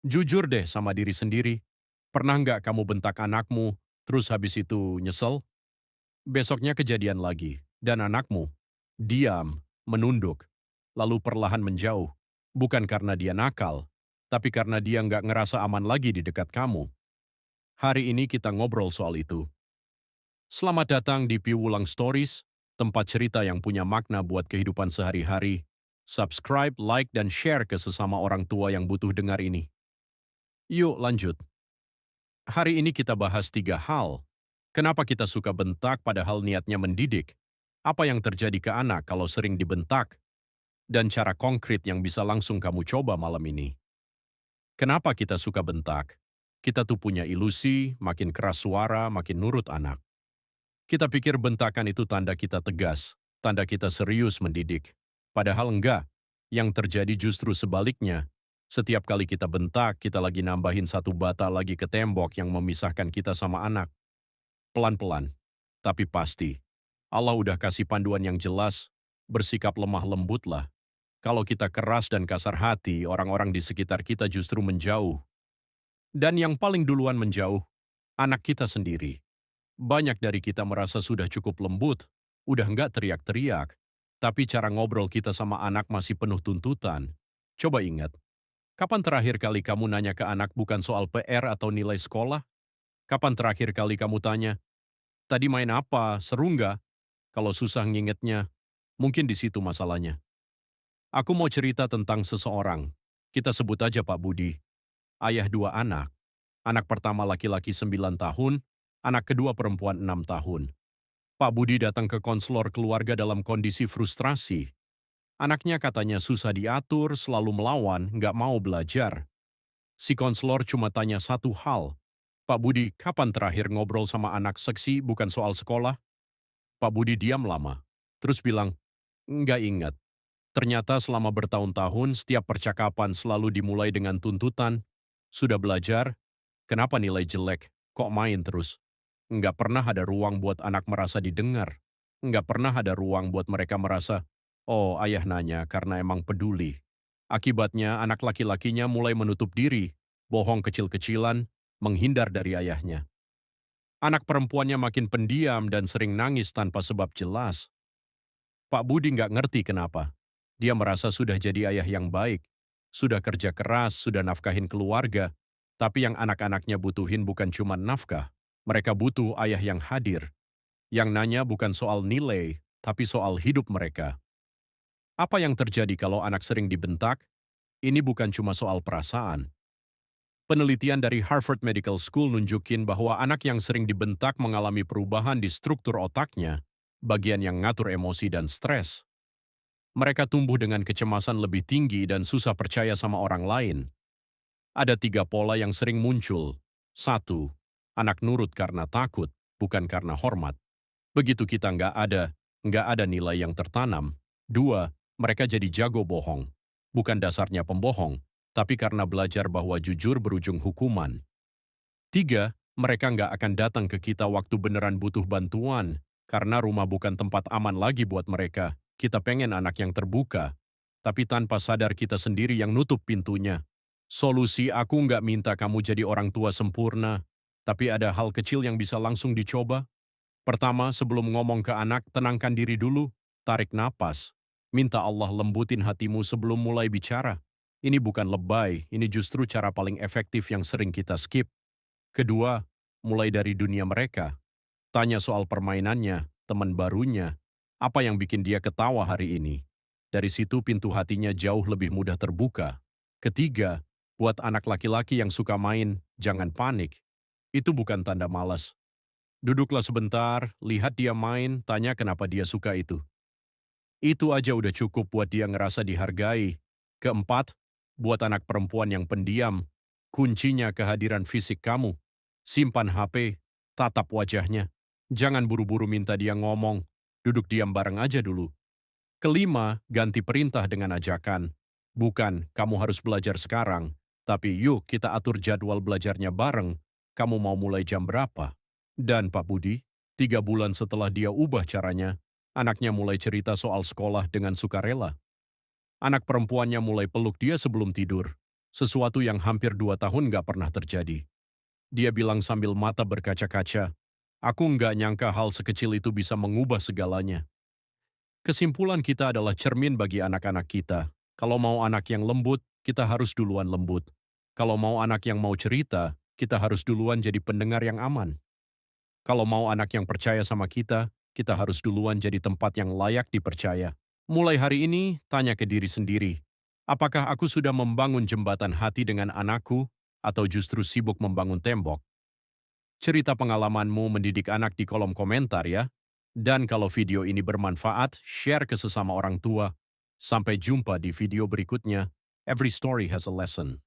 Jujur deh sama diri sendiri, pernah nggak kamu bentak anakmu, terus habis itu nyesel? Besoknya kejadian lagi, dan anakmu diam, menunduk, lalu perlahan menjauh. Bukan karena dia nakal, tapi karena dia nggak ngerasa aman lagi di dekat kamu. Hari ini kita ngobrol soal itu. Selamat datang di Piwulang Stories, tempat cerita yang punya makna buat kehidupan sehari-hari. Subscribe, like, dan share ke sesama orang tua yang butuh dengar ini. Yuk lanjut. Hari ini kita bahas 3 hal. Kenapa kita suka bentak padahal niatnya mendidik? Apa yang terjadi ke anak kalau sering dibentak? Dan cara konkret yang bisa langsung kamu coba malam ini. Kenapa kita suka bentak? Kita tuh punya ilusi, makin keras suara, makin nurut anak. Kita pikir bentakan itu tanda kita tegas, tanda kita serius mendidik. Padahal enggak. Yang terjadi justru sebaliknya. Setiap kali kita bentak, kita lagi nambahin satu bata lagi ke tembok yang memisahkan kita sama anak. Pelan-pelan, tapi pasti. Allah udah kasih panduan yang jelas, bersikap lemah lembutlah. Kalau kita keras dan kasar hati, orang-orang di sekitar kita justru menjauh. Dan yang paling duluan menjauh, anak kita sendiri. Banyak dari kita merasa sudah cukup lembut, udah nggak teriak-teriak, tapi cara ngobrol kita sama anak masih penuh tuntutan. Coba ingat, kapan terakhir kali kamu nanya ke anak bukan soal PR atau nilai sekolah? Kapan terakhir kali kamu tanya, tadi main apa, seru nggak? Kalau susah ngingetnya, mungkin di situ masalahnya. Aku mau cerita tentang seseorang. Kita sebut aja Pak Budi, ayah 2 anak. Anak pertama laki-laki 9 tahun, anak kedua perempuan 6 tahun. Pak Budi datang ke konselor keluarga dalam kondisi frustrasi. Anaknya katanya susah diatur, selalu melawan, nggak mau belajar. Si konselor cuma tanya satu hal. Pak Budi, kapan terakhir ngobrol sama anak seksi bukan soal sekolah? Pak Budi diam lama. Terus bilang, nggak ingat. Ternyata selama bertahun-tahun setiap percakapan selalu dimulai dengan tuntutan. Sudah belajar? Kenapa nilai jelek? Kok main terus? Nggak pernah ada ruang buat anak merasa didengar. Nggak pernah ada ruang buat mereka merasa, oh ayah nanya karena emang peduli. Akibatnya anak laki-lakinya mulai menutup diri, bohong kecil-kecilan, menghindar dari ayahnya. Anak perempuannya makin pendiam dan sering nangis tanpa sebab jelas. Pak Budi nggak ngerti kenapa. Dia merasa sudah jadi ayah yang baik, sudah kerja keras, sudah nafkahin keluarga, tapi yang anak-anaknya butuhin bukan cuma nafkah, mereka butuh ayah yang hadir, yang nanya bukan soal nilai, tapi soal hidup mereka. Apa yang terjadi kalau anak sering dibentak? Ini bukan cuma soal perasaan. Penelitian dari Harvard Medical School nunjukin bahwa anak yang sering dibentak mengalami perubahan di struktur otaknya, bagian yang ngatur emosi dan stres. Mereka tumbuh dengan kecemasan lebih tinggi dan susah percaya sama orang lain. Ada 3 pola yang sering muncul. 1. Anak nurut karena takut, bukan karena hormat. Begitu kita nggak ada nilai yang tertanam. 2. Mereka jadi jago bohong. Bukan dasarnya pembohong, tapi karena belajar bahwa jujur berujung hukuman. 3. Mereka nggak akan datang ke kita waktu beneran butuh bantuan, karena rumah bukan tempat aman lagi buat mereka. Kita pengen anak yang terbuka, tapi tanpa sadar kita sendiri yang nutup pintunya. Solusi aku nggak minta kamu jadi orang tua sempurna, tapi ada hal kecil yang bisa langsung dicoba. Pertama, sebelum ngomong ke anak, tenangkan diri dulu, tarik napas. Minta Allah lembutin hatimu sebelum mulai bicara. Ini bukan lebay, ini justru cara paling efektif yang sering kita skip. Kedua, mulai dari dunia mereka. Tanya soal permainannya, teman barunya, apa yang bikin dia ketawa hari ini. Dari situ pintu hatinya jauh lebih mudah terbuka. Ketiga, buat anak laki-laki yang suka main, jangan panik. Itu bukan tanda malas. Duduklah sebentar, lihat dia main, tanya kenapa dia suka itu. Itu aja udah cukup buat dia ngerasa dihargai. Keempat, buat anak perempuan yang pendiam, kuncinya kehadiran fisik kamu. Simpan HP, tatap wajahnya. Jangan buru-buru minta dia ngomong, duduk diam bareng aja dulu. Kelima, ganti perintah dengan ajakan. Bukan, kamu harus belajar sekarang, tapi yuk kita atur jadwal belajarnya bareng. Kamu mau mulai jam berapa? Dan Pak Budi, 3 bulan setelah dia ubah caranya, anaknya mulai cerita soal sekolah dengan sukarela. Anak perempuannya mulai peluk dia sebelum tidur. Sesuatu yang hampir 2 tahun nggak pernah terjadi. Dia bilang sambil mata berkaca-kaca, aku nggak nyangka hal sekecil itu bisa mengubah segalanya. Kesimpulan kita adalah cermin bagi anak-anak kita. Kalau mau anak yang lembut, kita harus duluan lembut. Kalau mau anak yang mau cerita, kita harus duluan jadi pendengar yang aman. Kalau mau anak yang percaya sama kita harus duluan jadi tempat yang layak dipercaya. Mulai hari ini, tanya ke diri sendiri, apakah aku sudah membangun jembatan hati dengan anakku atau justru sibuk membangun tembok? Cerita pengalamanmu mendidik anak di kolom komentar ya. Dan kalau video ini bermanfaat, share ke sesama orang tua. Sampai jumpa di video berikutnya. Every story has a lesson.